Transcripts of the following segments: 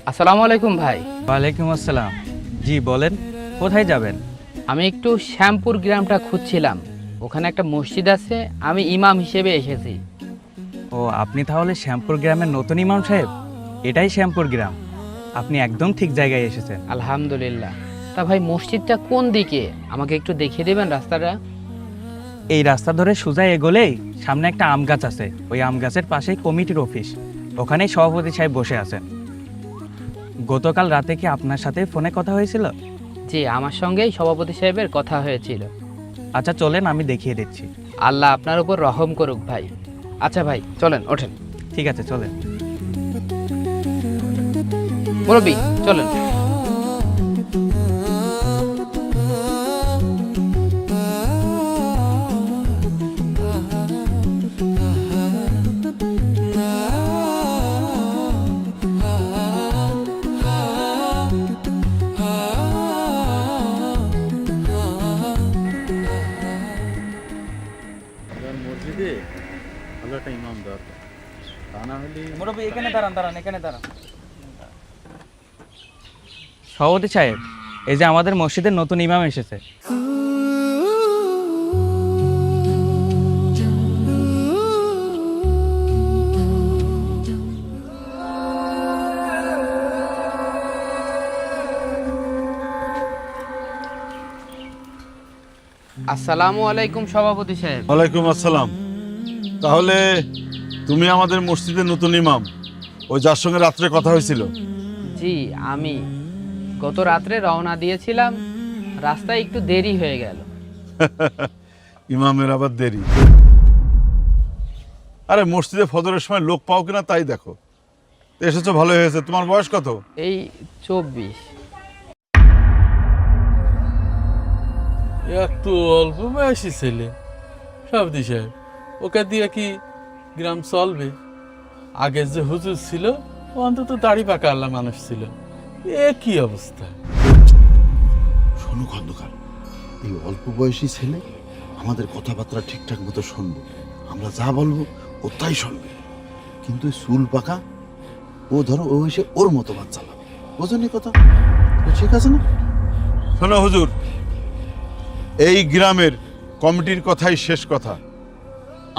আসসালামু আলাইকুম ভাই। ওয়ালাইকুম আসসালাম। জি বলেন, কোথায় যাবেন? আমি একটু শ্যামপুর গ্রামটা খুঁজছিলাম, ওখানে একটা মসজিদ আছে, আমি ইমাম হিসেবে এসেছি। ও, আপনি তাহলে শ্যামপুর গ্রামের নতুন ইমাম সাহেব? এটাই শ্যামপুর গ্রাম, আপনি একদম ঠিক জায়গায় এসেছেন। আলহামদুলিল্লাহ। তা ভাই মসজিদটা কোন দিকে, আমাকে একটু দেখিয়ে দেবেন রাস্তাটা? এই রাস্তা ধরে সোজা এগোলেই সামনে একটা আম গাছ আছে, ওই আম গাছের পাশেই কমিটির অফিস, ওখানেই সভাপতি সাহেব বসে আছেন। গতকাল রাতে কি আপনার সাথে ফোনে কথা হয়েছিল? জি, আমার সঙ্গেই সভাপতি সাহেবের কথা হয়েছিল। আচ্ছা চলেন, আমি দেখিয়ে দিচ্ছি। আল্লাহ আপনার উপর রহম করুক ভাই। আচ্ছা ভাই চলেন, ওঠেন। ঠিক আছে চলেন। মুরব্বি চলেন। মসজিদে ভালো একটা ইমাম দরকার, তা না হলে মুরব্বি এখানে দাঁড়ান, এখানে দাঁড়ান। সভাপতি সাহেব, এই যে আমাদের মসজিদের নতুন ইমাম এসেছে। আসসালামু আলাইকুম সভাপতি সাহেব। ওয়ালাইকুম আসসালাম। তাহলে তুমি আমাদের মসজিদের নতুন ইমাম, ওই যার সঙ্গে রাত্রে কথা হয়েছিল? জি আমি গত রাত্রে রওনা দিয়েছিলাম, রাস্তায় একটু দেরি হয়ে গেল। ইমামের আবার দেরি? আরে মসজিদে ফজরের সময় লোক পাও কিনা তাই দেখো। এসেছো ভালো হয়েছে। তোমার বয়স কত? এই 24। একটু অল্প বয়সী ছেলে সভাপতি সাহেব, ওকে দিয়ে কি গ্রাম চলবে? আগে যে হুজুর ছিল ও অন্তত দাড়ি পাকা আল্লাহ মানুষ ছিল, এ কি অবস্থা! শোনো খন্দকার, এই অল্প বয়সী ছেলে আমাদের কথাবার্তা ঠিকঠাক মতো শুনবো, আমরা যা বলবো ও তাই শুনবে। কিন্তু এই চুল পাকা ও, ধরো ও এসে ওর মতো বাদ চালাবে, বোঝেন কথা? ঠিক আছে না? শোনো হুজুর, এই গ্রামের কমিটির কথাই শেষ কথা।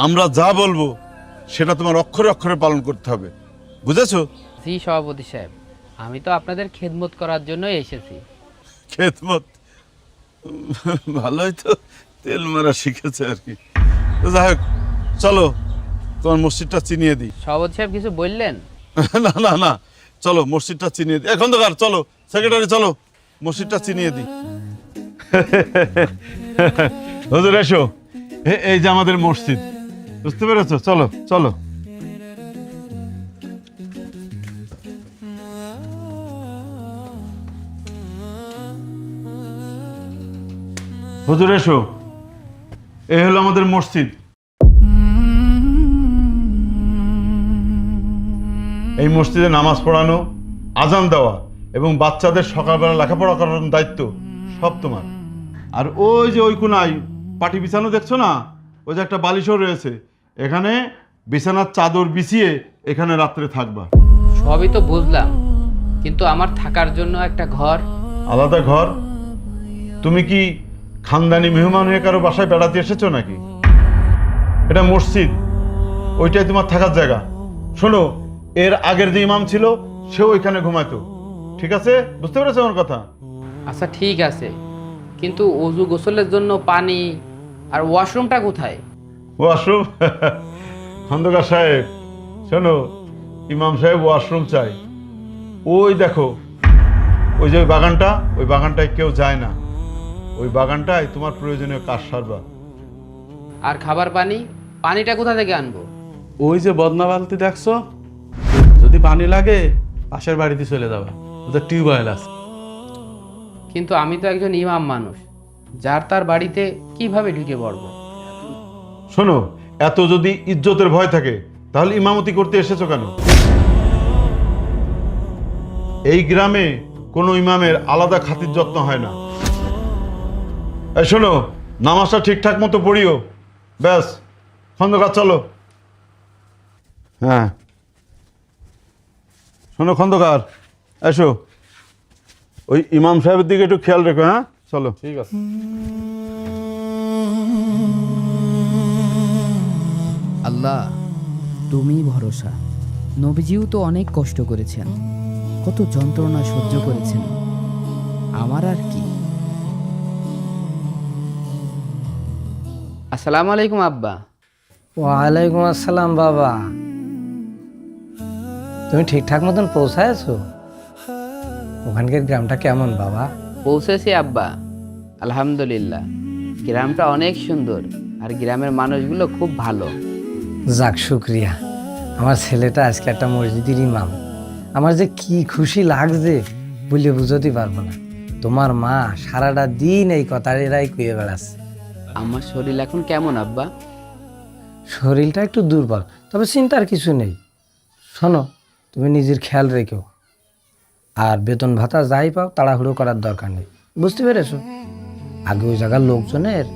আমরা যা বলবো সেটা তোমার অক্ষরে অক্ষরে পালন করতে হবে, বুঝেছো? জি সভাপতি সাহেব, আমি তো আপনাদের খেদমত করার জন্যই এসেছি। খেদমত? ভালোই তো তেল মারা শিখেছে আর কি। তো যাই হোক, চলো তোমার মসজিদটা চিনিয়ে দিই। সভাপতি সাহেব কিছু বললেন? না না না, চলো মসজিদটা চিনিয়ে দিই। এখন তো চলো সেক্রেটারি, চলো মসজিদটা চিনিয়ে দিই। হুজুর এসো, এই যে আমাদের মসজিদ, বুঝতে পেরেছো? চলো চলো। হুজুর এসো, এই হলো আমাদের মসজিদ। এই মসজিদে নামাজ পড়ানো, আজান দেওয়া এবং বাচ্চাদের সকালবেলা লেখাপড়া করানোর দায়িত্ব সব তোমার। আর ওই যে ওই কোনায় পাটি বিছানো দেখছো না, ওই যে একটা বালিশও রয়েছে, এখানে বিছানার চাদর বিছিয়ে এখানে রাত্রে থাকবা। সবই তো বুঝলাম, কিন্তু আমার থাকার জন্য একটা ঘর? আলাদা ঘর? তুমি কি খানদানি মেহমান হয়ে কারো বাসায় বেড়াতে এসেছো নাকি? এটা মসজিদ, ওইটাই তোমার থাকার জায়গা। শোনো, এর আগের যে ইমাম ছিল সেও ওইখানে ঘুমাইতো, ঠিক আছে? বুঝতে পেরেছো আমার কথা? আচ্ছা ঠিক আছে, কিন্তু ওযু গোসলের জন্য পানি আর ওয়াশরুমটা কোথায়? ওয়াশরুম? খন্দকার সাহেব শোনো, ইমাম সাহেব ওয়াশরুম চাই। ওই দেখো, ওই যে বাগানটা, ওই বাগানটায় কেউ যায় না, ওই বাগানটায় তোমার প্রয়োজনীয় কাজ সারবা। আর খাবার পানি, পানিটা কোথা থেকে আনবো? ওই যে বদনা বালতি দেখছো, যদি পানি লাগে পাশের বাড়িতে চলে যাবা, ওদের টিউবওয়েল আছে। কিন্তু আমি তো একজন ইমাম মানুষ, যার তার বাড়িতে কিভাবে ঢুকে পড়বো? শোনো, এত যদি ইজ্জতের ভয় থাকে তাহলে ইমামতি করতে এসেছো কেন? এই গ্রামে কোনো ইমামের আলাদা খাতির যত্ন হয় না। এই শোনো, নামাজটা ঠিকঠাক মতো পড়িও। ব্যাস, খন্দকার চলো। হ্যাঁ শোনো খন্দকার, এসো। ওই ইমাম সাহেবের দিকে একটু খেয়াল রেখো। হ্যাঁ চলো। ঠিক আছে। আল্লাহ তুমি ভরসা। নবীজিও তো অনেক কষ্ট করেছেন, কত যন্ত্রণা সহ্য করেছেন, আমার আর কি। আসসালামু আলাইকুম আব্বা। ওয়ালাইকুম আসসালাম বাবা। তুমি ঠিকঠাক মতন পৌঁছায়ছো? ওখানকার গ্রামটা কেমন বাবা? পৌঁছেছি আব্বা, আলহামদুলিল্লাহ। গ্রামটা অনেক সুন্দর আর গ্রামের মানুষগুলো খুব ভালো। যাক শুক্রিয়া। আমার ছেলেটা আজকে একটা মসজিদের ইমাম। আমার যে কি খুশি লাগছে বলে বুঝতে পারবো না। তোমার মা সারাটা দিন এই কথাটাই কুয়ে বেড়াচ্ছে। আমার শরীর এখন কেমন আব্বা? শরীরটা একটু দুর্বল, তবে চিন্তার কিছু নেই। শোনো, তুমি নিজের খেয়াল রেখো, আর বেতন ভাতা যাই পাও তাড়াহুড়ো করার দরকার নেই, বুঝতে পেরেছো? আগে ওই জায়গার লোকজনের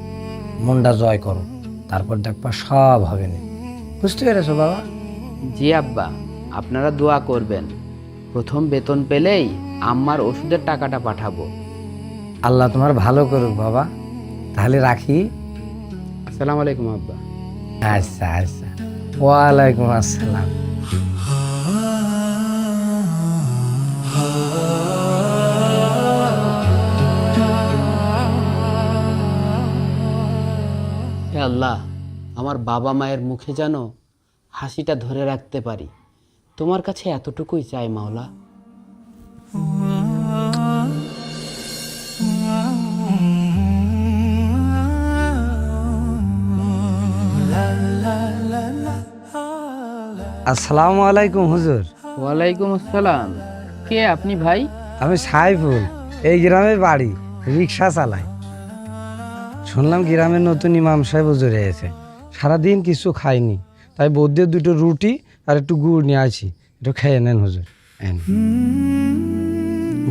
মনটা জয় করো, তারপর দেখবা সব হবে না। বুঝতে পেরেছো বাবা? জি আব্বা, আপনারা দোয়া করবেন। প্রথম বেতন পেলেই আম্মার ওষুধের টাকাটা পাঠাবো। আল্লাহ তোমার ভালো করুক বাবা। তাহলে রাখি। আসসালামু আলাইকুম আব্বা। আচ্ছা আচ্ছা, ওয়ালাইকুম আসসালাম। হে আল্লাহ, আমার বাবা মায়ের মুখে যেন হাসিটা ধরে রাখতে পারি, তোমার কাছে এতটুকুই চাই মাওলা। আসসালামু আলাইকুম হুজুর। ওয়ালাইকুম আসসালাম। কে আপনি ভাই? আমি সাইফুল, এই গ্রামের বাড়ি, রিক্সা চালাই। শুনলাম গ্রামের নতুন ইমাম সাহেব হুজুর এসেছে, সারাদিন কিছু খাইনি, তাই বৌদ্ধের দুটো রুটি আর একটু গুড় নিয়ে আসি, একটু খেয়ে নেন হুজুর। নেন।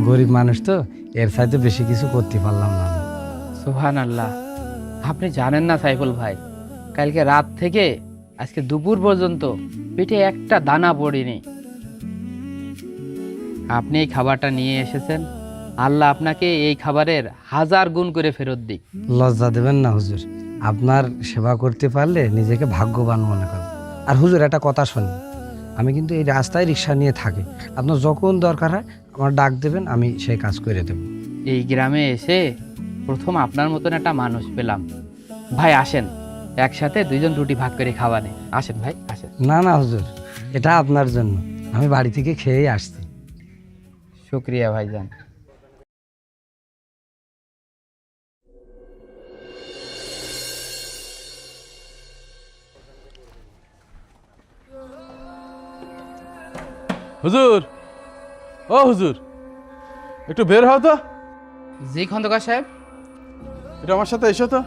গরিব মানুষ তো, এর সাথে বেশি কিছু করতে পারলাম না। সুবহান আল্লাহ। আপনি জানেন না সাইফুল ভাই, কালকে রাত থেকে আজকে দুপুর পর্যন্ত পেটে একটা দানা পড়েনি। আপনি এই খাবারটা নিয়ে এসেছেন, আল্লাহ আপনাকে এই খাবারের 1000 গুণ করে ফেরত দিক। লজ্জা দেবেন না হুজুর, আপনার সেবা করতে পারলে নিজেকে ভাগ্যবান মনে করেন। আর হুজুর একটা কথা শুনি, আমি কিন্তু এই রাস্তায় রিক্সা নিয়ে থাকি, আপনার যখন দরকার হয় আমার ডাক দেবেন, আমি সেই কাজ করে দেব। এই গ্রামে এসে প্রথম আপনার মতন একটা মানুষ পেলাম। ভাই আসেন, একসাথে 2 জন রুটি ভাগ করে খাওয়া নেই। আসেন ভাই আসেন। না না হুজুর, এটা আপনার জন্য, আমি বাড়ি থেকে খেয়েই আসছি। শুক্রিয়া ভাইজান। হুজুর, ও হুজুর, একটু বের হও তো। জি খন্দকার সাহেব। এটা আমার সাথে এসো তো।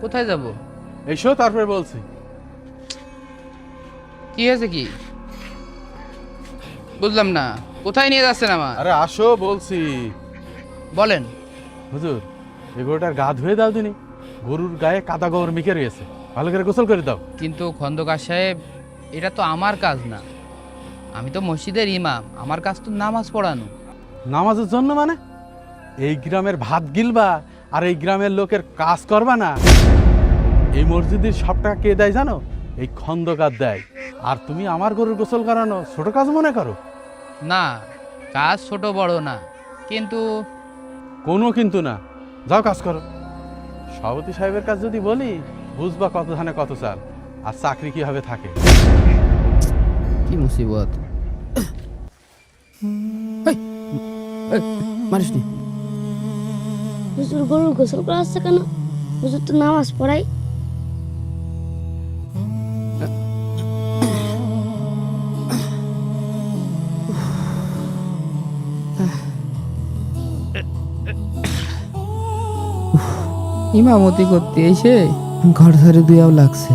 কোথায় যাব? এসো, তারপরে বলছি। কি হয়েছে কি? বুঝলাম না, কোথায় নিয়ে যাচ্ছেন আমার? আরে আসো বলছি। বলেন। হুজুর, এই গরুটার গা ধুয়ে দাও দিনি, গরুর গায়ে কাদা গোবর মিশে রয়েছে, ভালো করে গোসল করে দাও। কিন্তু খন্দকার সাহেব, এটা তো আমার কাজ না, আমি তো মসজিদের ইমাম, আমার কাজ তো নামাজ পড়ানো। নামাজের জন্য মানে? এই গ্রামের ভাত গিলবা আর এই গ্রামের লোকের কাজ করবা না? এই মসজিদের সব টাকা কে দেয় জানো? এই খন্দকার দেয়। আর তুমি আমার গরুর গোসল করানো ছোট কাজ মনে করো? না, কাজ ছোট বড় না, কিন্তু কোনো কিন্তু না, যাও কাজ করো। সভাপতি সাহেবের কাজ যদি বলি, বুঝবা কত ধানে কত চাল, আর চাকরি কিভাবে থাকে। কি মুসিবত। মারিস নি। হুজুর গরুর গোসল করা হচ্ছে কেন? হুজুর তো নামাজ পড়াই। ইমামতি করতে এসে ঘর ধরে দুয়াও লাগছে।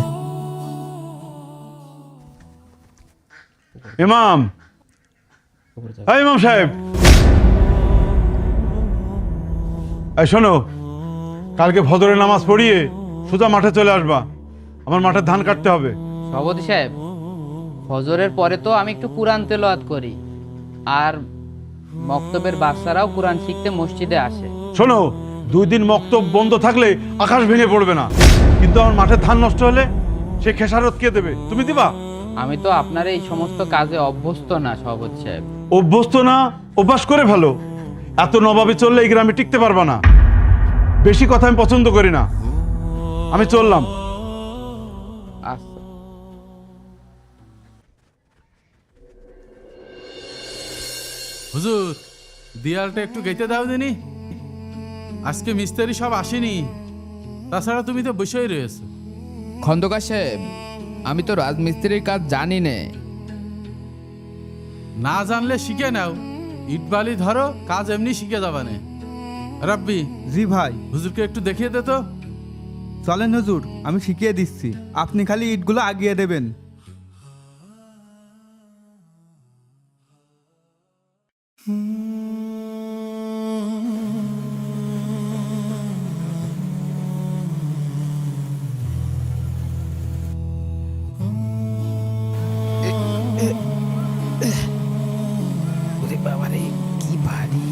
ইমাম, এই ইমাম সাহেব, এই শোনো, কালকে ফজরের নামাজ পড়িয়ে সোজা মাঠে চলে আসবা। আমার মাঠে ধান কাটতে হবে। সভাপতি সাহেব, ফজরের পরে তো আমি একটু কোরআন তেলাওয়াত করি, আর মক্তবের বাচ্চারাও কোরআন শিখতে মসজিদে আসে। শোনো, 2 দিন মক্তব বন্ধ থাকলে আকাশ ভেঙে পড়বে না, কিন্তু আমার মাঠে ধান নষ্ট হলে সে খেসারত কে দেবে? তুমি দিবা? আমি তো আপনার এই সমস্ত কাজে অভ্যস্ত না সভাপতি সাহেব। অভ্যস্ত না, অভ্যাস করে ভালো। এত নবাবে চললে এই গ্রামে টিকতে পারবা না। বেশি কথা আমি পছন্দ করি না। আমি চললাম। আচ্ছা। হুজুর, দেয়ালটা একটু গেঁথে দাও দিনি। আজকে মিস্ত্রি সব আসেনি, তাছাড়া তুমি তো বসেই রয়েছো। খন্দকার সাহেব, আমি তো রাজমিস্ত্রির কাজ জানি না। না জানলে শিখে নাও, ইট বালি ধরো, কাজ এমনি শিখে যাবে না। রাব্বি, জি ভাই, হুজুরকে একটু দেখিয়ে দে তো। চলেন হুজুর, আমি শিখিয়ে দিচ্ছি, আপনি খালি ইটগুলো আগিয়ে দেবেন। ওরে বাবারে, কি ভারী!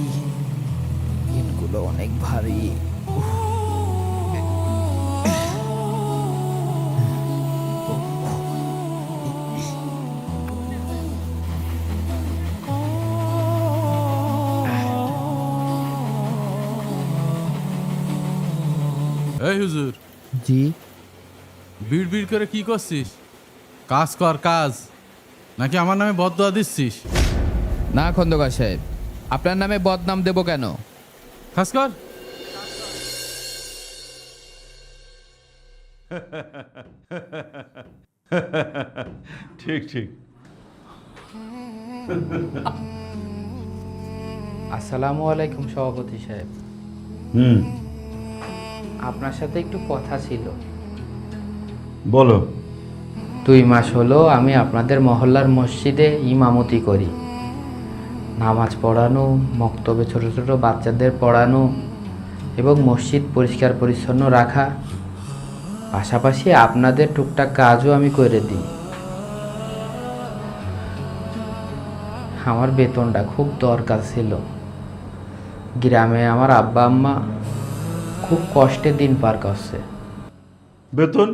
ইটগুলো অনেক ভারী। এই হুজুর, জি। বিড় বিড় করে কি করছিস? কাজ কর, কাজ। নাকি আমার নামে বদদোয়া দিচ্ছিস? না খন্দকার সাহেব, আপনার নামে বদনাম দেব কেন? কাজ কর। ঠিক ঠিক। আসসালামু আলাইকুম সভাপতি সাহেব। আপনার সাথে একটু কথা ছিল। বলো। 2 মাস হলো আমি আপনাদের মহল্লার মসজিদে ইমামতি করি। নামাজ পড়ানো, মক্তবে ছোট ছোট বাচ্চাদের পড়ানো এবং মসজিদ পরিষ্কার পরিচ্ছন্ন রাখা, পাশাপাশি আপনাদের টুকটাক কাজও আমি করে দিই। আমার বেতনটা খুব দরকার ছিল। গ্রামে আমার আব্বা আম্মা খুব কষ্টে দিন পার করছে। বেতন?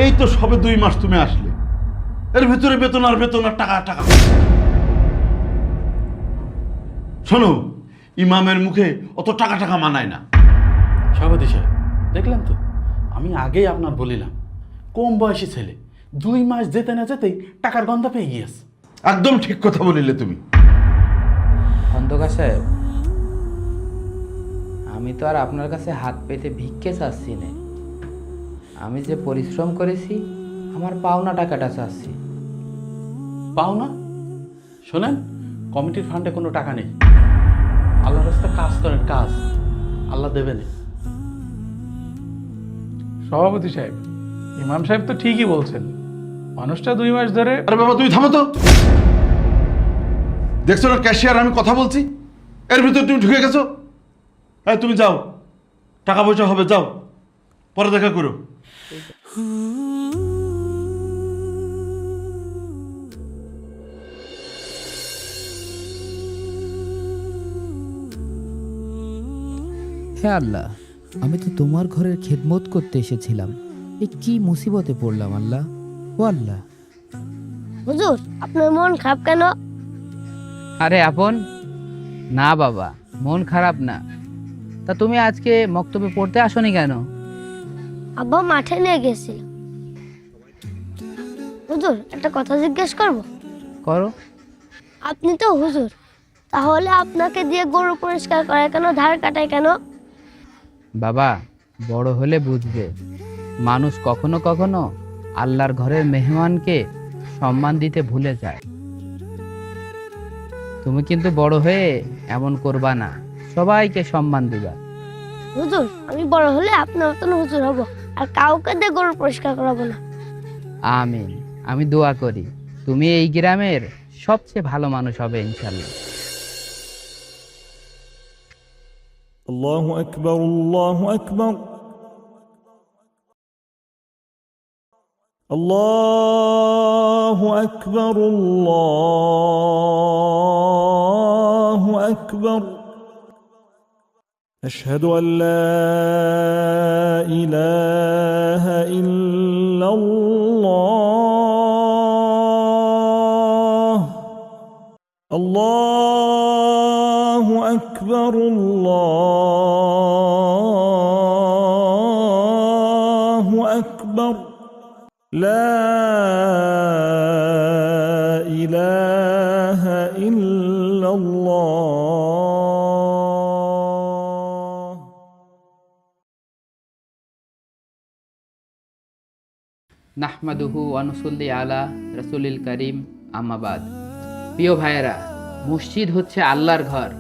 এই তো সবে 2 মাস তুমি আসলে, এর ভিতরে বেতন আর বেতন আর টাকা টাকা। শোনো, ইমামের মুখে অত টাকা টাকা মানায় না। সভাপতি সাহেব, দেখলেন তো, আমি আগেই আপনার বলিলাম, কম বয়সী ছেলে 2 মাস যেতে না যেতেই টাকার গন্ধ পেয়ে গিয়েছে। একদম ঠিক কথা বলিলে তুমি। খন্দকার সাহেব, আমি তো আর আপনার কাছে হাত পেতে ভিক্ষে চাচ্ছি না। আমি যে পরিশ্রম করেছি, আমার পাওনা টাকাটা চাচ্ছি। পাও না? শোনেন, কমিটির ফান্ডে কোনো টাকা নেই। আল্লাহর রাস্তায় কাজ করেন, কাজ আল্লাহ দেবেন। সভাপতি সাহেব, ইমাম সাহেব তো ঠিকই বলছেন। মানুষটা 2 মাস ধরে। আরে বাবা, তুমি থামো তো। দেখছো না ক্যাশিয়ার আমি কথা বলছি, এর ভিতরে তুমি ঢুকে গেছো। হ্যাঁ, তুমি যাও, টাকা পয়সা হবে, যাও, পরে দেখা করো। হে আল্লাহ, আমি তো তোমার ঘরের খেদমত করতে এসেছিলাম, এ কি মুসিবতে পড়লাম আল্লাহ। ও আল্লাহ। হুজুর, আপনার মন খারাপ কেন? আরে আপন, না বাবা, মন খারাপ না। তা তুমি আজকে মক্তবে পড়তে আসোনি কেন? আব্বা মাঠে নিয়ে গেছিল। হুজুর, একটা কথা জিজ্ঞেস করব? করো। আপনি তো হুজুর, তাহলে আপনাকে দিয়ে গরু পরিষ্কার করায় কেন, ধার কাটায় কেন? বাবা, বড় হলে বুঝবে, মানুষ কখনো কখনো আল্লাহর ঘরের মেহমানকে সম্মান দিতে ভুলে যায়। তুমি কিন্তু বড় হয়ে এমন করবা না, সবাইকে সম্মান দিবা। হুজুর, আমি বড় হলে আপনার মতন হুজুর হব, আর কাউকে দিয়ে গরু পরিষ্কার করাবো না। আমিন। আমি দোয়া করি তুমি এই গ্রামের সবচেয়ে ভালো মানুষ হবে ইনশাল্লাহ। الله أكبر الله أكبر الله أكبر الله أكبر أشهد أن لا إله إلا الله الله أكبر الله أكبر لا إله إلا الله নাহমাদুহু ওয়া নুসাল্লি আলা রাসূলিল কারীম আম্মাবাদ। প্রিয় ভাইয়েরা, মসজিদ হচ্ছে আল্লাহর ঘর,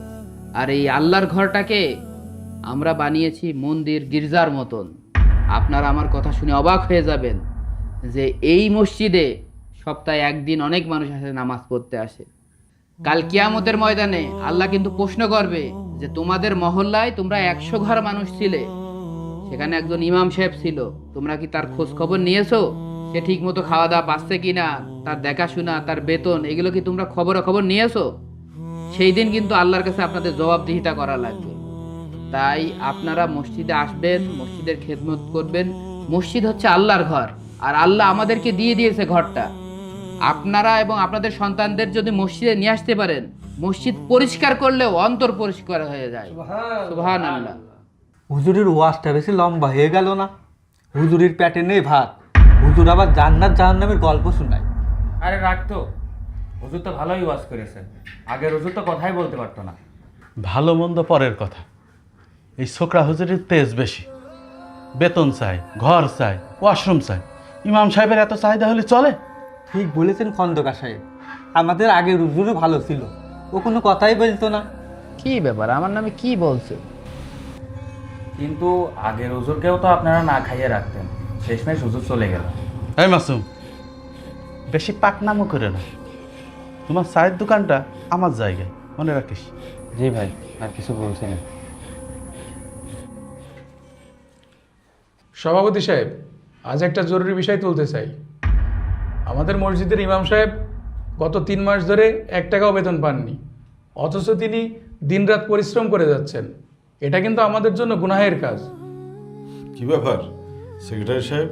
আর এই আল্লাহর ঘরটাকে আমরা বানিয়েছি মন্দির গির্জার মতন। আপনারা আমার কথা শুনে অবাক হয়ে যাবেন যে এই মসজিদে সপ্তাহে একদিন অনেক মানুষ আসে, নামাজ পড়তে আসে। কাল কিয়ামতের ময়দানে আল্লাহ কিন্তু প্রশ্ন করবে যে তোমাদের মহল্লায় তোমরা 100 ঘর মানুষ ছিলে, সেখানে একজন ইমাম সাহেব ছিল, তোমরা কি তার খোঁজ খবর নিয়েছো? সে ঠিক মতো খাওয়া দাওয়া পাচ্ছে কিনা, তার দেখাশোনা, তার বেতন, এগুলো কি তোমরা খবর নিয়েছো? সেই দিন কিন্তু আল্লাহর কাছে আপনাদের জবাবদিহিতা করা লাগবে। তাই আপনারা মসজিদে আসবেন, মসজিদের খেদমত করবেন। মসজিদ হচ্ছে আল্লাহর ঘর, আর আল্লাহ আমাদেরকে দিয়ে দিয়েছে ঘরটা। আপনারা এবং আপনাদের সন্তানদের যদি মসজিদে নিয়ে আসতে পারেন, মসজিদ পরিষ্কার করলেও অন্তর পরিষ্কার হয়ে যায়। সুবহানাল্লাহ। হুজুরের ওয়াজটা বেশি লম্বা হয়ে গেল না? হুজুরের পেটে নেই ভাত, হুজুর আবার জান্নাত জাহান্নামের গল্প শোনায়। আরে রাখতো, হুজুর তো ভালোই ওয়াজ করেছেন। আগের হুজুর তো কথাই বলতে পারতো না। ভালো মন্দ পরের কথা, এই ছোকরা হুজুরের তেজ বেশি। বেতন চাই, ঘর চাই, ওয়াশরুম চাই। ইমাম সাহেবের এত চাহিদা হলে চলে? ঠিক বলেছেন খন্দকার সাহেব, আমাদের আগের হুজুরও ভালো ছিল, ও কোনো কথাই বলতো না। কি ব্যাপার, আমার নামে কি বলছে? কিন্তু আগের হুজুরকেও তো আপনারা না খাইয়ে রাখতেন, শেষমেশ হুজুর চলে গেল। এই মাসুম, বেশি পাকনামো করে না। তোমার চায়ের দোকানটা আমার জায়গায়, মনে রাখিস। জি ভাই, আর কিছু বলছি না। সভাপতি সাহেব, আজ একটা জরুরি বিষয় তুলতে চাই। আমাদের মসজিদের ইমাম সাহেব গত 3 মাস ধরে 1 টাকাও বেতন পাননি, অথচ তিনি দিনরাত পরিশ্রম করে যাচ্ছেন। এটা কিন্তু আমাদের জন্য গুনাহের কাজ। কি ব্যাপার সেক্রেটারি সাহেব,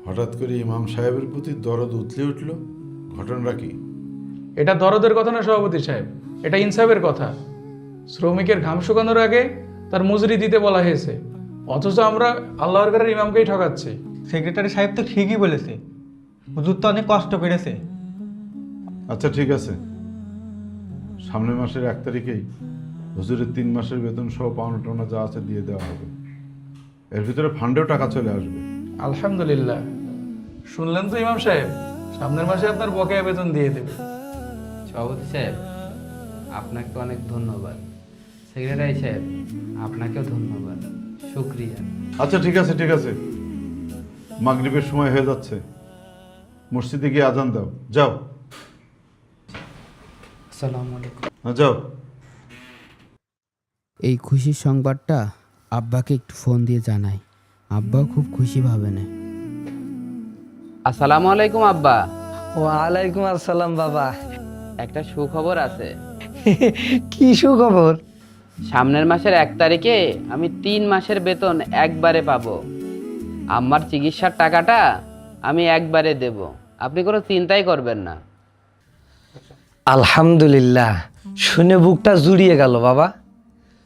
হঠাৎ করে ইমাম সাহেবের প্রতি দরদ উতলে উঠল, ঘটনাটা কি? এটা দরদের কথা না সভাপতি সাহেব, এটা ইনসাফের কথা। শ্রমিকের ঘাম শুকানোর আগে তার মজুরি দিতে বলা হয়েছে, অথচ আমরা আল্লাহর ঘরের ইমামকেই ঠকাচ্ছি। সেক্রেটারি সাহেব তো ঠিকই বলেছে, হুজুর তো অনেক কষ্ট পেরেছে। আচ্ছা ঠিক আছে, সামনের মাসের 1 তারিখেই হুজুরের 3 মাসের বেতন সহ পাওনা টাওনা যা আছে দিয়ে দেওয়া হবে। এর ভিতরে ফান্ডেও টাকা চলে আসবে। আলহামদুলিল্লাহ। শুনলেন তো ইমাম সাহেব, সামনের মাসে আপনার বকেয়া বেতন দিয়ে দেবে। সভাপতি সাহেব, আপনাকে অনেক ধন্যবাদ। সেক্রেটারি সাহেব, আপনাকেও ধন্যবাদ, শুক্রিয়া। আচ্ছা ঠিক আছে ঠিক আছে, মাগরিবের সময় হয়ে যাচ্ছে, মসজিদে গিয়ে আজান দাও, যাও। আসসালামু আলাইকুম। হ্যাঁ যাও। এই খুশির সংবাদটা আব্বাকে একটু ফোন দিয়ে জানাই, আব্বাও খুব খুশি ভাবেন। আসসালামু আলাইকুম আব্বা। ওয়ালাইকুম আসসালাম বাবা। একটা সুখবর আছে। কি সুখবর? সামনের মাসের 1 তারিখে আমি 3 মাসের বেতন একবারে পাবো। আমার চিকিৎসার টাকাটা আমি একবারে দেব, আপনি কোনো চিন্তাই করবেন না। আলহামদুলিল্লাহ, শুনে বুকটা জুড়িয়ে গেল বাবা।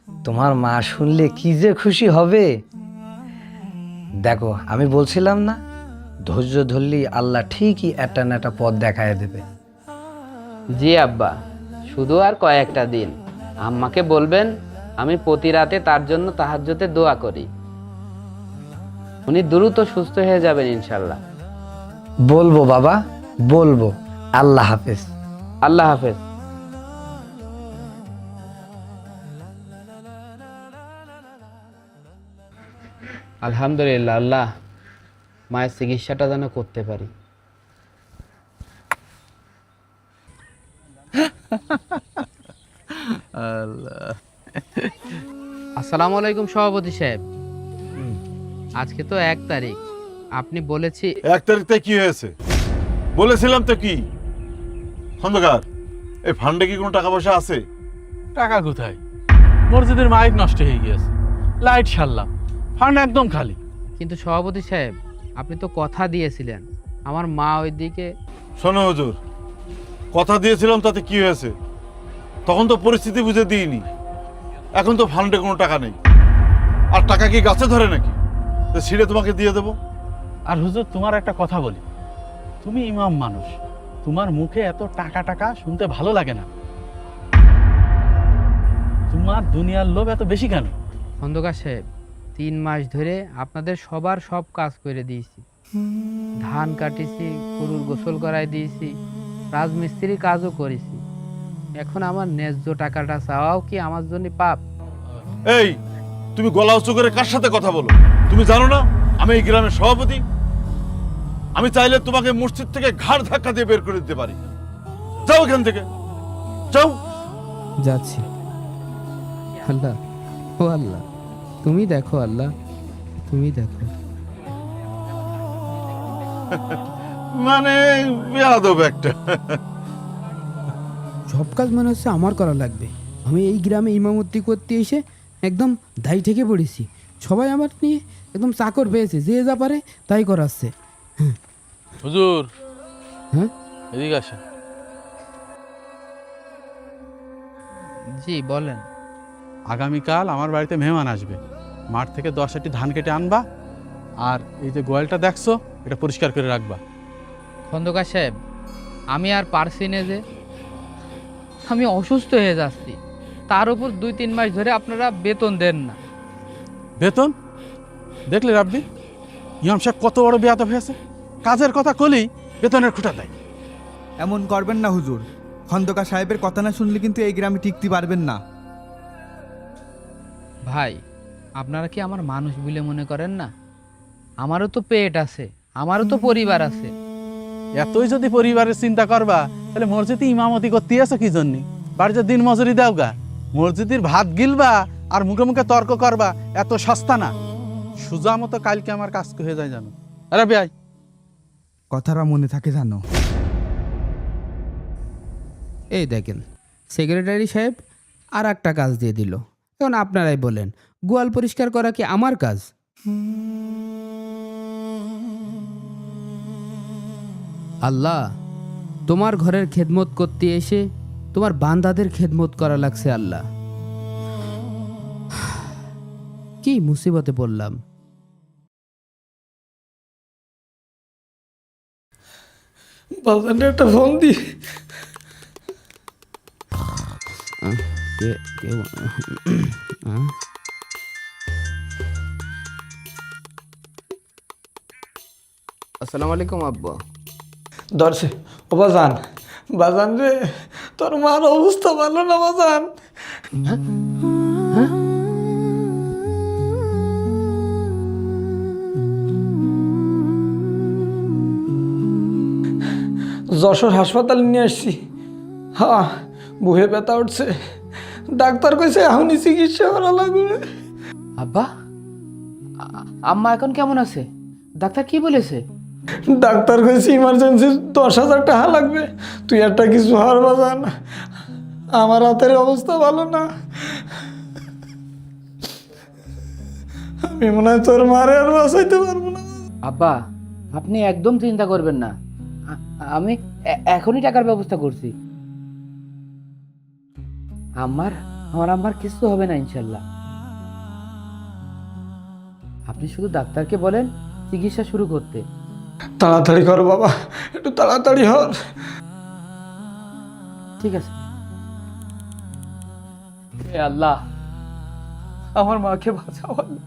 তোমার মা শুনলে কি যে খুশি হবে। দেখো, আমি বলছিলাম না, ধৈর্য ধরলেই আল্লাহ ঠিকই একটা না একটা পথ দেখায় দেবে। জি আব্বা, শুধু আর কয়েকটা দিন। আম্মাকে বলবেন আমি প্রতি রাতে তার জন্য তাহাজ্জুদে দোয়া করি, উনি দ্রুত সুস্থ হয়ে যাবেন ইনশাল্লাহ। বলবো বাবা, বলবো। আল্লাহ হাফেজ। আল্লাহ হাফেজ। আলহামদুলিল্লাহ, আল্লাহ মায়ের চিকিৎসাটা যেন করতে পারি। আল্লাহ আসসালামু আলাইকুম সভাপতি সাহেব। আজকে তো 1 তারিখ, আপনি বলেছি 1 তারিখে কি হয়েছে? বলেছিলাম তো কি খন্দকার, এই ফান্ডে কি কোনো টাকা পয়সা আছে? টাকা কোথায়? মসজিদের মাইক নষ্ট হয়ে গিয়েছে, লাইট সারলাম, ফান্ড একদম খালি। কিন্তু সভাপতি সাহেব, আপনি তো কথা দিয়েছিলেন। আমার মা ওইদিকে। শোনো হুজুর, কথা দিয়েছিলাম তাতে কি হয়েছে? তখন তো পরিস্থিতি বুঝে দিইনি। এখন তো ফান্ডে কোনো টাকা নেই। আর টাকা কি গাছে ধরে নাকি যে ছিঁড়ে তোমাকে দিয়ে দেবো? আর হুজুর, তোমার একটা কথা বলি, তুমি ইমাম মানুষ, তোমার মুখে এত টাকা টাকা শুনতে ভালো লাগে না। তোমার দুনিয়ার লোভ এত বেশি কেন? খন্দকার সাহেব, 3 মাস ধরে আপনাদের সবার সব কাজ করে দিয়েছি। ধান কাটিছি, গরুর গোসল করাই দিয়েছি, রাজমিস্ত্রির কাজও করেছি। এখন আমার ন্যায্য টাকাটা চাওয়াও কি আমার জন্য পাপ? এই, তুমি গলা উঁচু করে কার সাথে কথা বলো? তুমি জানো না আমি এই গ্রামের সভাপতি? আমি চাইলে তোমাকে মসজিদ থেকে ঘাড় ধাক্কা দিয়ে বের করে দিতে পারি। যাও এখান থেকে, যাও। যাচ্ছি। আল্লাহ, ও আল্লাহ, তুমি দেখো, আল্লাহ তুমি দেখো। মানে বেয়াদব একটা। সব কাজ মনে হচ্ছে আমার করা লাগবে। আমি এই গ্রামে ইমামতি করতে এসে একদম দায়ী থেকে পড়েছি। সবাই আমার নিয়ে একদম চাকর পেয়েছে, যে যা পারে তাই করাচ্ছে। হুজুর, হ্যাঁ, এদিকে আসেন। জি বলেন। আগামীকাল আমার বাড়িতে মেহমান আসবে। মাঠ থেকে 10টি ধান কেটে আনবা, আর এই যে গোয়ালটা দেখছো, এটা পরিষ্কার করে রাখবা। খন্দকার সাহেব, আমি আর পারছি না, যে আমি অসুস্থ হয়ে যাচ্ছি। তার উপর 2-3 মাস ধরে আপনারা বেতন দেন না। বেতন দেখলে রাব্বি, ইমাম সাহেব কত বড় বেয়াদব হয়েছে। কাজের কথা কলি বেতনের খুঁটা দেয়। এমন করবেন না হুজুর, খন্দকার সাহেবের কথা না শুনলে কিন্তু এই গ্রামে টিকতে পারবেন না। ভাই, আপনারা কি আমার মানুষ বলে মনে করেন না? আমারও তো পেট আছে, আমারও তো পরিবার আছে। এতই যদি পরিবারের চিন্তা করবা, তাহলে মসজিদে ইমামতি করতে আছো কি জন্য? বাড়িতে দিন মজুরি দাও গা, মসজিদের ভাত গিলবা আর মুখে মুখে তর্ক করবা, এত সস্তা না। সুজা মতো কালকে আমার কাজ হয়ে যায় জানো। আরে ভাই, কথাটা মনে থাকে জানো। এই দেখেন, সেক্রেটারি সাহেব আর একটা কাজ দিয়ে দিল। এখন আপনারাই বলেন, গোয়াল পরিষ্কার করা কি আমার কাজ? আল্লাহ, তোমার ঘরের খেদমত করতে এসে তোমার বান্দাদের খেদমত করা লাগছে। আল্লাহ, কি মুসিবতে পড়লাম। বাজারে একটা ফোন দি। আসসালামু আলাইকুম আব্বা। ধরছে ও বাজান, বাজান রে, তোর মার অবস্থা ভালো না বাজান। যশোর হাসপাতালে নিয়ে আসছি। হ্যাঁ, বুহে ব্যথা উঠছে। ডাক্তার কইছে এখনই চিকিৎসা করা লাগবে। আব্বা, আম্মা এখন কেমন আছে? ডাক্তার কি বলেছে? ডাক্তার কইছে ইমার্জেন্সি 10,000 টাকা লাগবে। তুই একটা কিছু হার বাজান, আমার হাতের অবস্থা ভালো না। আমি মনে হয় তোর মারে আর বাঁচাইতে পারবো না। আব্বা, আপনি একদম চিন্তা করবেন না, আমি এখনই টাকার ব্যবস্থা করছি। আমার আম্মার কিছু হবে না ইনশাল্লাহ। আপনি শুধু ডাক্তারকে বলেন চিকিৎসা শুরু করতে। তাড়াতাড়ি কর বাবা, একটু তাড়াতাড়ি হর। ঠিক আছে। হে আল্লাহ, আমার মাকে বাঁচাও আল্লাহ।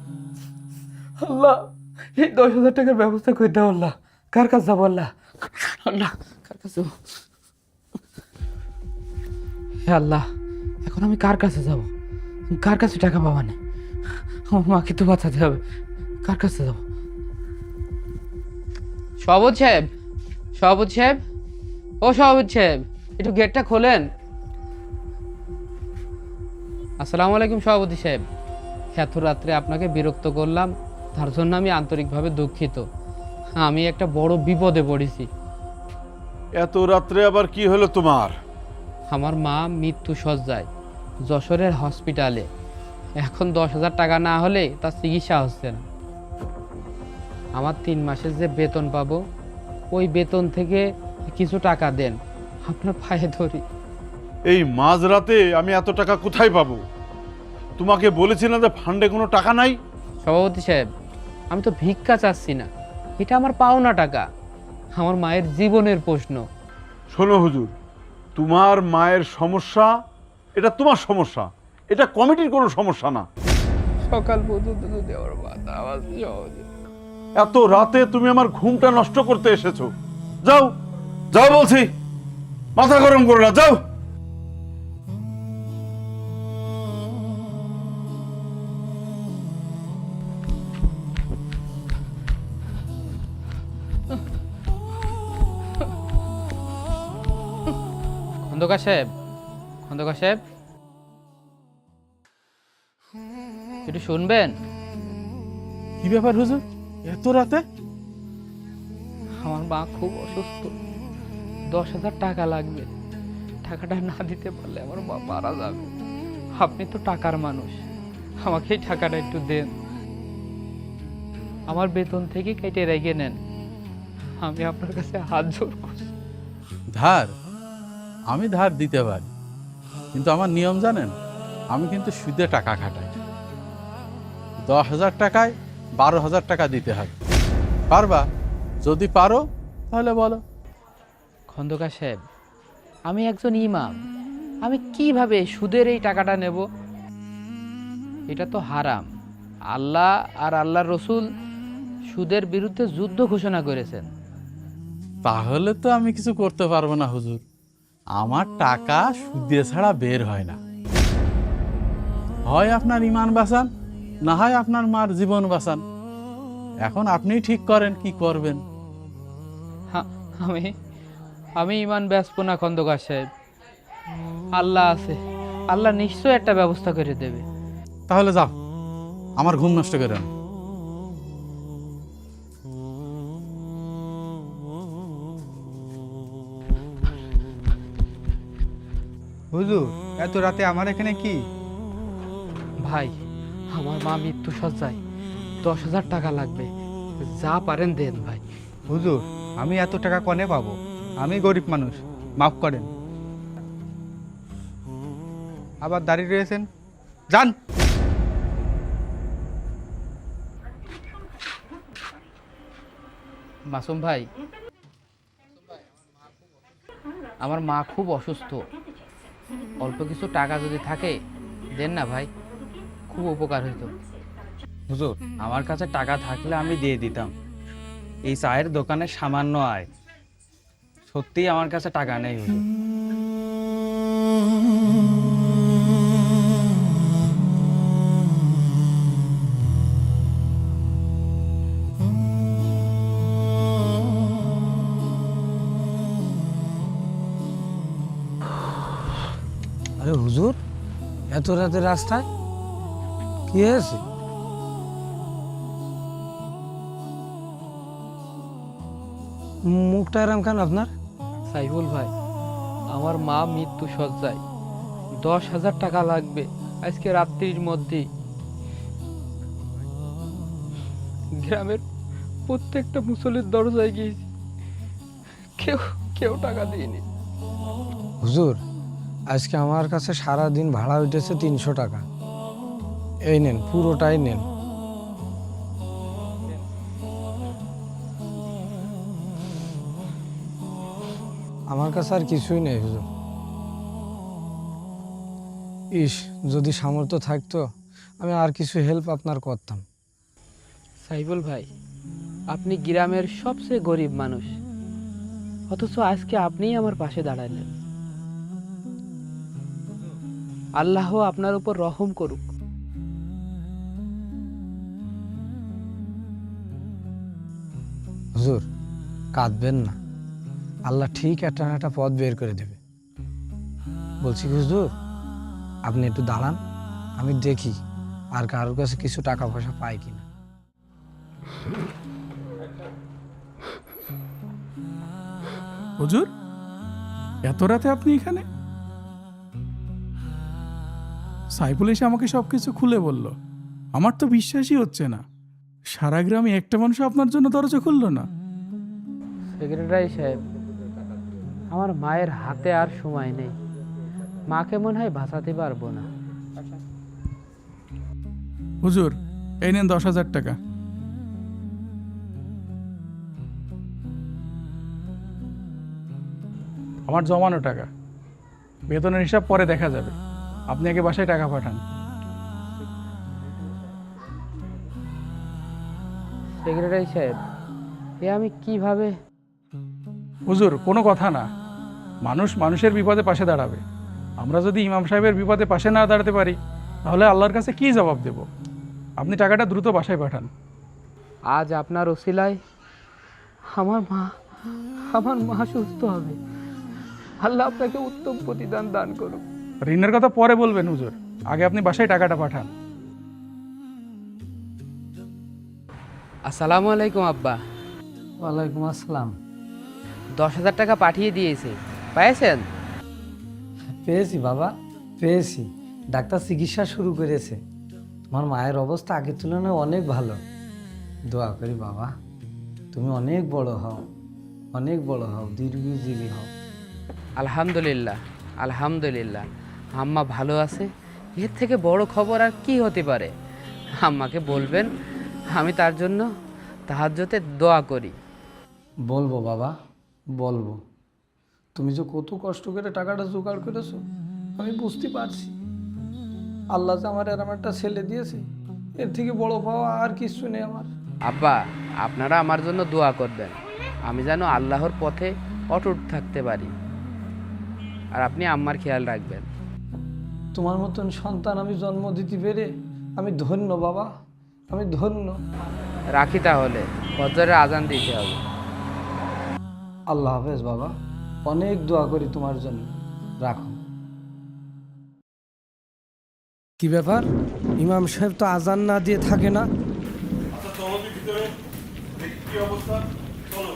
আল্লাহ, এই 10,000 টাকার ব্যবস্থা করে দাও আল্লাহ। কার কাছে যাবো আল্লাহ? আল্লাহ, কার কাছে যাবো? হে আল্লাহ, এখন আমি কার কাছে যাব? কার কাছে টাকা পাবা না? আমার মাকে তো বাঁচাতে হবে। কার কাছে যাব? সভাপতি সাহেব, সভাপতি সাহেব, ও সভাপতি সাহেব, একটু গেটটা খোলেন। আসসালামু আলাইকুম সভাপতি সাহেব। এত রাত্রে আপনাকে বিরক্ত করলাম, তার জন্য আমি আন্তরিকভাবে দুঃখিত। আমি একটা বড় বিপদে পড়েছি। এত রাত্রে আবার কি হলো তোমার? আমার মা মৃত্যু সজ্জায় যশোরের হসপিটালে। এখন 10,000 টাকা না হলে তার চিকিৎসা হচ্ছে না। আমার 3 মাসের যে বেতন পাবো, ওই বেতন থেকে কিছু টাকা দেন, আপনার পায়ে ধরি। এই মাঝরাতে আমি এত টাকা কোথায় পাবো? তোমাকে বলেছি না যে ফান্ডে কোনো টাকা নাই? সভাপতি সাহেব, আমি তো ভিক্ষা চাচ্ছি না, এটা আমার পাওনা টাকা, আমার মায়ের জীবনের প্রশ্ন। শোনো হুজুর, তোমার মায়ের সমস্যা এটা তোমার সমস্যা, এটা কমিটির কোনো সমস্যা না। সকাল পর্যন্ত যদি আমার মাথা আওয়াজ সহজে। এত রাতে তুমি আমার ঘুমটা নষ্ট করতে এসেছো। যাও যাও বলছি, মাথা গরম করো না, যাও। খন্দকার সাহেব, খন্দকার সাহেব, একটু শুনবেন? কি ব্যাপার হুজুর, এত রাতে? আমার মা খুব অসুস্থ, 10,000 টাকা লাগবে। টাকাটা না দিতে পারলে আমার মা মারা যাবে। আপনি তো টাকার মানুষ, আমাকে এই টাকাটা একটু দেন। আমার বেতন থেকে কেটে রেখে নেন, আমি আপনার কাছে হাত জোর করছি। ধার? আমি ধার দিতে পারি, কিন্তু আমার নিয়ম জানেন, আমি কিন্তু সুদে টাকা খাটাই। 10,000 টাকায় 12,000 টাকা দিতে হবে। পারবা? যদি পারো তাহলে বলো। খন্দকার সাহেব, আমি একজন ইমাম, আমি কিভাবে সুদের এই টাকাটা নেব? এটা তো হারাম। আল্লাহ আর আল্লাহর রসুল সুদের বিরুদ্ধে যুদ্ধ ঘোষণা করেছেন। তাহলে তো আমি কিছু করতে পারবো না হুজুর, আমার টাকা সুদে ছাড়া বের হয় না। হয় আপনার ইমান বাঁচান, না হয় আপনার মার জীবন বাঁচান। এখন আপনিই ঠিক করেন কি করবেন। আমি ইমান বেচবো না খন্দকার সাহেব, আল্লাহ আছে, আল্লাহ নিশ্চয় একটা ব্যবস্থা করে দেবে। তাহলে যাও, আমার ঘুম নষ্ট করেন। হুজুর, এত রাতে আমার এখানে কি? ভাই, আমার মা মৃত্যু সজ্জায়, 10,000 টাকা লাগবে, যা পারেন দেন ভাই। হুজুর, আমি এত টাকা কনে পাবো? আমি গরিব মানুষ, মাফ করেন। আবার দাঁড়িয়ে রয়েছেন, যান। মাসুম ভাই, আমার মা খুব অসুস্থ, অল্প কিছু টাকা যদি থাকে দেন না ভাই, খুব উপকার হইতো। হুজুর, আমার কাছে টাকা থাকলে আমি দিয়ে দিতাম। এই চায়ের দোকানে সামান্য আয়, সত্যিই আমার কাছে টাকা নেই হুজুর। আরে হুজুর, এত রাতে রাস্তায় কি হয়েছে? মুখটা এরম কেন আপনার? সাইফুল ভাই, আমার মা মৃত্যু সজ্জায়, 10,000 টাকা লাগবে আজকে রাত্রির মধ্যেই। গ্রামের প্রত্যেকটা মুসল্লির দরজায় গিয়েছি, কেউ কেউ টাকা দিইনি। হুজুর, আজকে আমার কাছে সারা দিন ভাড়া উঠেছে 300 টাকা। এই নেন, পুরোটাই নেন। আমার কাছে আর কিছুই নেই হুজুর। ইস, যদি সামর্থ্য থাকতো আমি আর কিছু হেল্প আপনার করতাম। সাইফুল ভাই, আপনি গ্রামের সবচেয়ে গরিব মানুষ, অথচ আজকে আপনিই আমার পাশে দাঁড়ালেন। আল্লাহ আপনার উপর রহম করুক। হুজুর, কাঁদবেন না, আল্লাহ ঠিক একটা না একটা পথ বের করে দেবে। বলছি হুজুর, আপনি একটু দাঁড়ান, আমি দেখি আর কারোর কাছে কিছু টাকা পয়সা পায় কিনা। হুজুর, এত রাতে আপনি এখানে? সাইফুল এসে আমাকে সবকিছু খুলে বলল। আমার তো বিশ্বাসই হচ্ছে না, সারা গ্রামে একটা মানুষ আপনার জন্য দরজা খুললো না। সেক্রেটারি সাহেব, আমার মায়ের হাতে আর সময় নেই, মাকে মনে হয় বাঁচাতে পারবো না। হুজুর, এই নেন 10,000 টাকা। আমার জমানো টাকা, বেতনের হিসাব পরে দেখা যাবে। আপনি আগে বাসায় টাকা পাঠান। সেক্রেটারি সাহেব, এ আমি কিভাবে? হুজুর, কোনো কথা না, মানুষ মানুষের বিপদে পাশে দাঁড়াবে। আমরা যদি ইমাম সাহেবের বিপদে পাশে না দাঁড়াতে পারি, তাহলে আল্লাহর কাছে কি জবাব দেব? আপনি টাকাটা দ্রুত বাসায় পাঠান। আজ আপনার ওসিলায় আমার মা সুস্থ হবে। আল্লাহ আপনাকে উত্তম প্রতিদান দান করুন। ঋণের কথা পরে বলবেন হুজুর, আগে আপনি বাসায় টাকাটা পাঠান। আসসালামু আলাইকুম আব্বা। ওয়ালাইকুম আসসালাম। 10,000 টাকা পাঠিয়ে দিয়েছে, পেয়েছেন? পেয়েছি বাবা, পেয়েছি। ডাক্তার চিকিৎসা শুরু করেছে। তোমার মায়ের অবস্থা আগের তুলনায় অনেক ভালো। দোয়া করি বাবা, তুমি অনেক বড় হও, অনেক বড় হও, দীর্ঘজীবী হও। আলহামদুলিল্লাহ, আলহামদুলিল্লাহ, আম্মা ভালো আছে। এর থেকে বড় খবর আর কি হতে পারে? আম্মাকে বলবেন আমি তার জন্য তাহাজ্জুদে দোয়া করি। বলবো বাবা, বলবো। তুমি যে কত কষ্ট করে টাকাটা জোগাড় করেছো আমি বুঝতে পারছি। আল্লাহ যে আমার এরম একটা ছেলে দিয়েছে, এর থেকে বড় পাওয়া আর কিছু নেই আমার। আব্বা, আপনারা আমার জন্য দোয়া করবেন, আমি যেন আল্লাহর পথে অটুট থাকতে পারি। আর আপনি আম্মার খেয়াল রাখবেন। তোমার মতন সন্তান আমি জন্ম দিতে পেরে আমি ধন্য বাবা, আমি ধন্য। রাখি তাহলে, ফজরের আজান দিতে হবে। আল্লাহ হাফেজ বাবা, অনেক দোয়া করি তোমার জন্য। রাখো। কি ব্যাপার, ইমাম সাহেব তো আজান না দিয়ে থাকে না? আচ্ছা চলো ভিতরে, দেখি কি অবস্থা, চলো।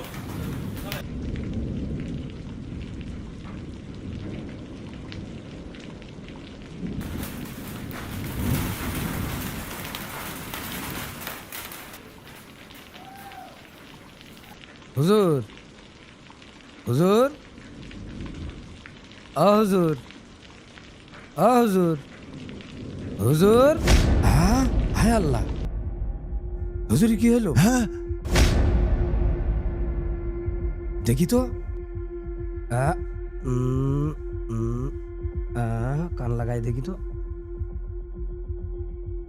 হুজুর, হুজুর, হুজুর, হুজুর, হুজুর। হ্যাঁ, হায় আল্লাহ, হুজুর কি হলো? হ্যাঁ, দেখি তো। কান লাগাই দেখি তো।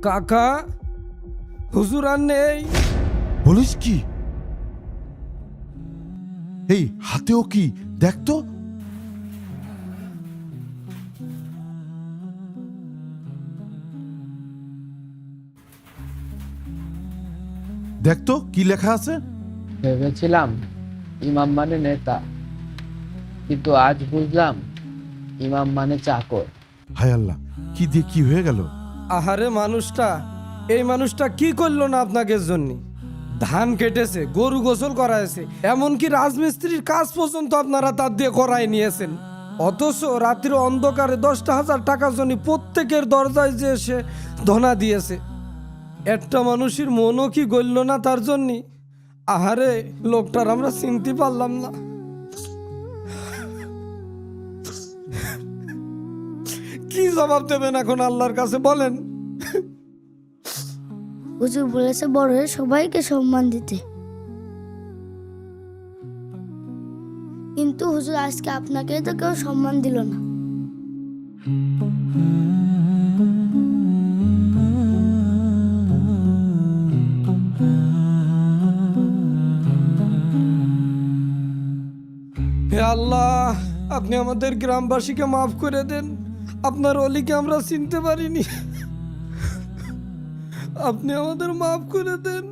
কাকা, হুজুর আর নেই। বলিস কি? এই হাতেও কি দেখ তো। দেখ তো কি লেখা আছে। ভেবেছিলাম ইমাম মানে নেতা, কিন্তু আজ বুঝলাম ইমাম মানে চাকর। হায় আল্লাহ, কি দিয়ে কি হয়ে গেল? আহারে মানুষটা, এই মানুষটা কি করলো না আপনাকে জন্য? ধান কেটেছে, গরু গোসল করাইছে, এমনকি রাজমিস্ত্রির কাজ পর্যন্ত আপনারা তার দিয়ে করাই নিয়েছেন। অথচ রাত্রির অন্ধকারে 10,000 টাকার জন্য প্রত্যেকের দরজায় যে এসে ধনা দিয়েছে। একটা মানুষের মনও কি গড়ল না তার জন্য? আহারে, লোকটার আমরা চিনতে পারলাম না। কি জবাব দেবেন এখন আল্লাহর কাছে বলেন? হুজুর বলেছে বড় হয়ে সবাইকে সম্মান দিতে, কিন্তু হুজুর আজকে আপনাকে তো কেউ সম্মান দিল না। হে আল্লাহ, আপনি আমাদের গ্রামবাসীকে মাফ করে দেন। আপনার অলিকে আমরা চিনতে পারিনি, আপনি আমাদের মাফ করে দেন।